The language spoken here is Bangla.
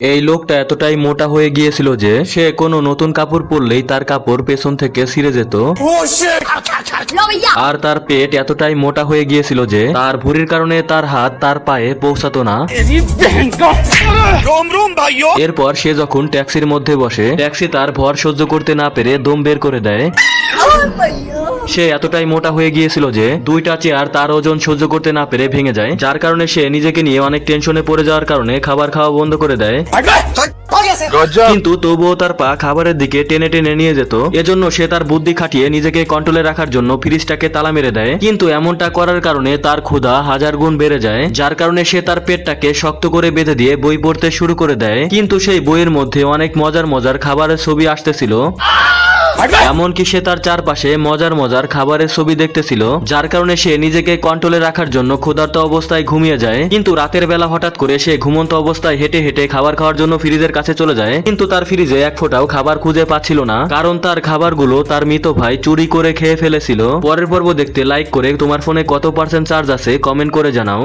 এই লোকটা এতটাই মোটা হয়ে গিয়েছিল যে সে কোনো নতুন কাপড় পরলেই তার কাপড় পেছন থেকে ছিঁড়ে যেত। আর তার পেট এতটাই মোটা হয়ে গিয়েছিল যে তার ভুঁড়ির কারণে তার হাত তার পায়ে পৌঁছাতো না। এরপর সে যখন ট্যাক্সির মধ্যে বসে, ট্যাক্সি তার ভর সহ্য করতে না পেরে দম বের করে দেয়। সে এতটাই মোটা হয়ে গিয়েছিল যে দুইটা চেয়ার তার ওজন সহ্য করতে না পেরে ভেঙে যায়, যার কারণে সে নিজেকে নিয়ে অনেক টেনশনে পড়ে যাওয়ার কারণে খাবার খাওয়া বন্ধ করে দেয়। কিন্তু তবুও তার পা খাবারের দিকে টেনে টেনে নিয়ে যেত। এজন্য সে তার বুদ্ধি খাটিয়ে নিজেকে কন্ট্রোলে রাখার জন্য ফ্রিজটাকে তালা মেরে দেয়। কিন্তু এমনটা করার কারণে তার ক্ষুধা 1000 গুণ বেড়ে যায়, যার কারণে সে তার পেটটাকে শক্ত করে বেঁধে দিয়ে বই পড়তে শুরু করে দেয়। কিন্তু সেই বইয়ের মধ্যে অনেক মজার মজার খাবারের ছবি আসতেছিল। এমনকি সে তার চারপাশে মজার মজার খাবারের ছবি দেখতেছিল, যার কারণে সে নিজেকে কন্ট্রোলে রাখার জন্য ক্ষুধার্ত অবস্থায় ঘুমিয়ে যায়। কিন্তু রাতের বেলা হঠাৎ করে সে ঘুমন্ত অবস্থায় হেঁটে হেঁটে খাবার খাওয়ার জন্য ফ্রিজের কাছে চলে যায়। কিন্তু তার ফ্রিজে এক ফোঁটাও খাবার খুঁজে পাচ্ছিল না, কারণ তার খাবারগুলো তার মৃত ভাই চুরি করে খেয়ে ফেলেছিল। পরের পর্ব দেখতে লাইক করে তোমার ফোনে কত % চার্জ আছে কমেন্ট করে জানাও।